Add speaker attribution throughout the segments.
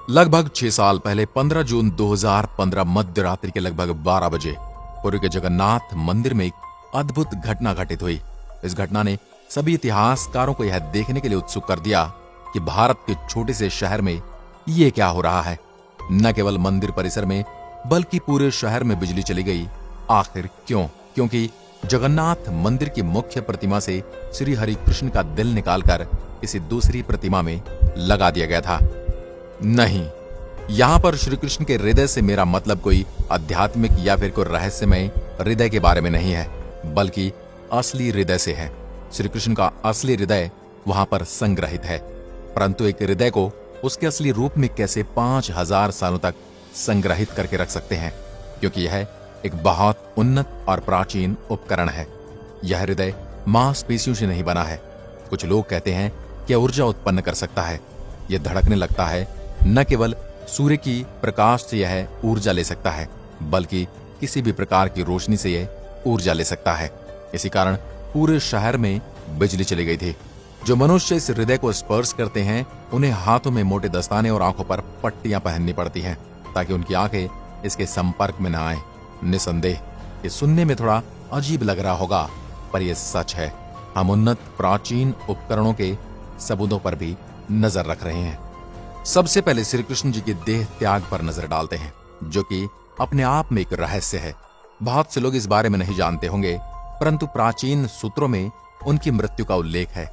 Speaker 1: लगभग 6 साल पहले 15 जून 2015 मध्य रात्रि के लगभग 12 बजे पुरी के जगन्नाथ मंदिर में एक अद्भुत घटना घटित हुई। इस घटना ने सभी इतिहासकारों को यह देखने के लिए उत्सुक कर दिया कि भारत के छोटे से शहर में ये क्या हो रहा है। न केवल मंदिर परिसर में बल्कि पूरे शहर में बिजली चली गई। आखिर क्यों? क्योंकि जगन्नाथ मंदिर की मुख्य प्रतिमा से श्री हरि कृष्ण का दिल निकालकर किसी दूसरी प्रतिमा में लगा दिया गया था। नहीं, यहाँ पर श्री कृष्ण के हृदय से मेरा मतलब कोई आध्यात्मिक या फिर कोई रहस्यमय हृदय के बारे में नहीं है, बल्कि असली हृदय से है। श्री कृष्ण का असली हृदय वहां पर संग्रहित है, परंतु एक हृदय को उसके असली रूप में कैसे 5000 सालों तक संग्रहित करके रख सकते हैं? क्योंकि यह एक बहुत उन्नत और प्राचीन उपकरण है। यह हृदय मांसपेशियों से नहीं बना है। कुछ लोग कहते हैं कि ऊर्जा उत्पन्न कर सकता है। यह धड़कने लगता है। न केवल सूर्य की प्रकाश से यह ऊर्जा ले सकता है, बल्कि किसी भी प्रकार की रोशनी से यह ऊर्जा ले सकता है। इसी कारण पूरे शहर में बिजली चली गई थी। जो मनुष्य इस हृदय को स्पर्श करते हैं, उन्हें हाथों में मोटे दस्ताने और आंखों पर पट्टियां पहननी पड़ती हैं, ताकि उनकी आंखें इसके संपर्क में न आए। निसंदेह ये सुनने में थोड़ा अजीब लग रहा होगा, पर यह सच है। हम उन्नत प्राचीन उपकरणों के सबूतों पर भी नजर रख रहे हैं। सबसे पहले श्री कृष्ण जी के देह त्याग पर नजर डालते हैं, जो कि अपने आप में एक रहस्य है। बहुत से लोग इस बारे में नहीं जानते होंगे, परंतु प्राचीन सूत्रों में उनकी मृत्यु का उल्लेख है।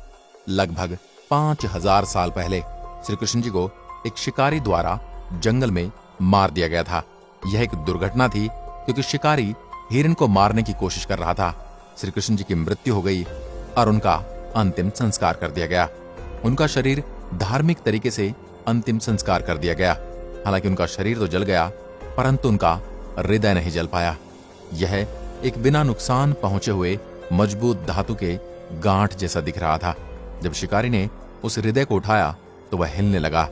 Speaker 1: लगभग 5000 साल पहले श्री कृष्ण जी को एक शिकारी द्वारा जंगल में मार दिया गया था। यह एक दुर्घटना थी, क्योंकि शिकारी हिरण को मारने की कोशिश कर रहा था। श्री कृष्ण जी की मृत्यु हो गई और उनका अंतिम संस्कार कर दिया गया। उनका शरीर धार्मिक तरीके से अंतिम संस्कार कर दिया गया। हालांकि उनका शरीर तो जल गया, परंतु उनका हृदय नहीं जल पाया। यह एक बिना नुकसान पहुंचे हुए मजबूत धातु के गांठ जैसा दिख रहा था। जब शिकारी ने उस हृदय को उठाया तो वह हिलने लगा।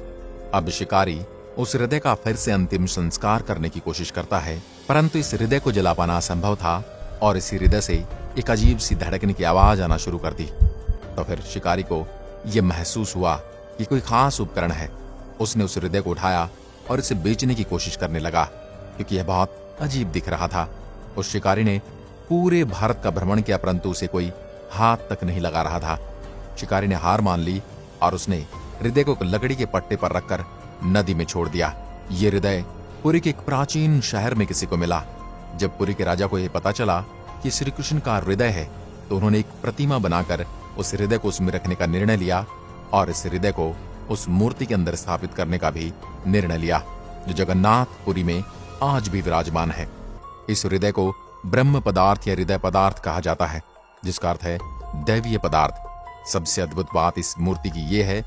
Speaker 1: अब शिकारी उस हृदय का फिर से अंतिम संस्कार करने की कोशिश करता है, परंतु इस हृदय को जला पाना असंभव था और इसी हृदय से एक अजीब सी धड़कने की आवाज आना शुरू कर दी। तो फिर शिकारी को यह महसूस हुआ कि कोई खास उपकरण है। उसने उस हृदय को उठाया और इसे बेचने की कोशिश करने लगा, क्योंकि यह बहुत अजीब दिख रहा था। उस शिकारी ने पूरे भारत का भ्रमण किया, परंतु उसे कोई हाथ तक नहीं लगा रहा था। शिकारी ने हार मान ली और उसने हृदय को लकड़ी के पट्टे पर रखकर नदी में छोड़ दिया। ये हृदय पुरी के एक प्राचीन शहर में किसी को मिला। जब पुरी के राजा को यह पता चला कि श्री कृष्ण का हृदय है, तो उन्होंने एक प्रतिमा बनाकर उस हृदय को उसमें रखने का निर्णय लिया और इस हृदय को उस मूर्ति के अंदर स्थापित करने का भी निर्णय लिया, जो जगन्नाथपुरी में आज भी विराजमान है। इस हृदय को ब्रह्म पदार्थ या हृदय पदार्थ कहा जाता है, जिसका अर्थ है दैवीय पदार्थ। सबसे अद्भुत बात इस मूर्ति की यह है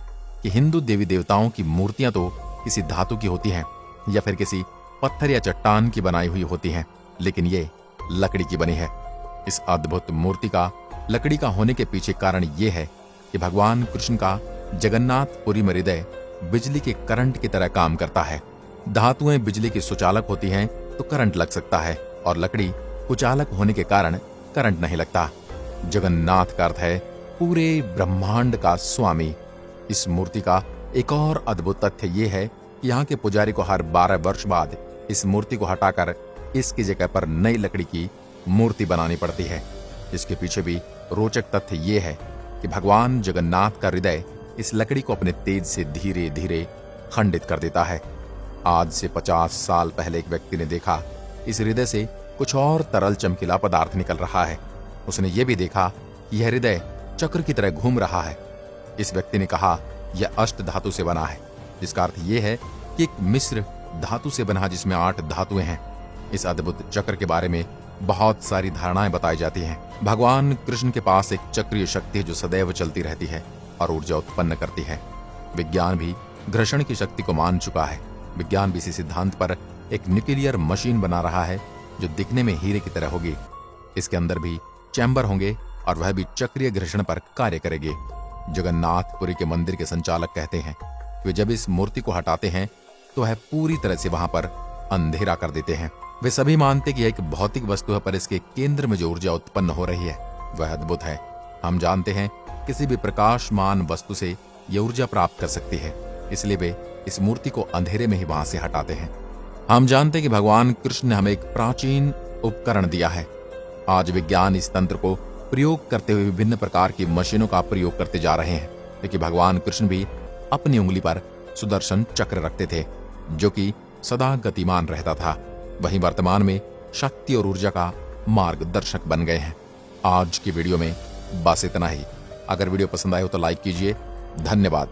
Speaker 1: कि हिंदू देवी देवताओं की मूर्तियां तो किसी धातु की होती हैं या फिर किसी पत्थर या चट्टान की बनाई हुई होती हैं, लेकिन ये लकड़ी की बनी है। इस अद्भुत मूर्ति का लकड़ी का होने के पीछे कारण यह है कि भगवान कृष्ण का जगन्नाथपुरी में हृदय बिजली के करंट की तरह काम करता है। धातुएं बिजली की सुचालक होती हैं तो करंट लग सकता है, और लकड़ी कुचालक होने के कारण करंट नहीं लगता। जगन्नाथ का अर्थ है पूरे ब्रह्मांड का स्वामी। इस मूर्ति का एक और अद्भुत तथ्य यह है कि यहाँ के पुजारी को हर 12 वर्ष बाद इस मूर्ति को हटाकर इसकी जगह पर नई लकड़ी की मूर्ति बनानी पड़ती है। इसके पीछे भी रोचक तथ्य यह है कि भगवान जगन्नाथ का हृदय इस लकड़ी को अपने तेज से धीरे धीरे खंडित कर देता है। आज से 50 साल पहले एक व्यक्ति ने देखा इस हृदय से कुछ और तरल चमकीला पदार्थ निकल रहा है। उसने ये भी देखा कि यह हृदय चक्र की तरह घूम रहा है। इस व्यक्ति ने कहा यह अष्ट धातु से बना है, जिसका अर्थ यह है कि एक मिश्र धातु से बना, जिसमें 8 धातुएं हैं। इस अद्भुत चक्र के बारे में बहुत सारी धारणाएं बताई जाती हैं। भगवान कृष्ण के पास एक चक्रीय शक्ति है जो सदैव चलती रहती है और ऊर्जा उत्पन्न करती है। विज्ञान भी घर्षण की शक्ति को मान चुका है। विज्ञान भी इसी सिद्धांत पर एक न्यूक्लियर मशीन बना रहा है, जो दिखने में हीरे की तरह होगी। इसके अंदर भी चैम्बर होंगे और वह भी चक्रीय घर्षण पर कार्य करेगी। जगन्नाथपुरी के मंदिर के संचालक कहते हैं कि वे जब इस मूर्ति को हटाते हैं तो वह पूरी तरह से वहां पर अंधेरा कर देते हैं। वे सभी मानते कि यह एक भौतिक वस्तु है, पर इसके केंद्र में जो ऊर्जा उत्पन्न हो रही है वह अद्भुत है। हम जानते हैं किसी भी प्रकाशमान वस्तु से यह ऊर्जा प्राप्त कर सकती है, इसलिए वे इस मूर्ति को अंधेरे में ही वहां से हटाते हैं। हम जानते हैं कि भगवान कृष्ण ने हमें एक प्राचीन उपकरण दिया है। आज विज्ञान इस तंत्र को प्रयोग करते हुए विभिन्न प्रकार की मशीनों का प्रयोग करते जा रहे हैं, क्योंकि भगवान कृष्ण भी अपनी उंगली पर सुदर्शन चक्र रखते थे जो कि सदा गतिमान रहता था। वहीं वर्तमान में शक्ति और ऊर्जा का मार्गदर्शक बन गए हैं। आज की वीडियो में बस इतना ही। अगर वीडियो पसंद आए हो तो लाइक कीजिए। धन्यवाद।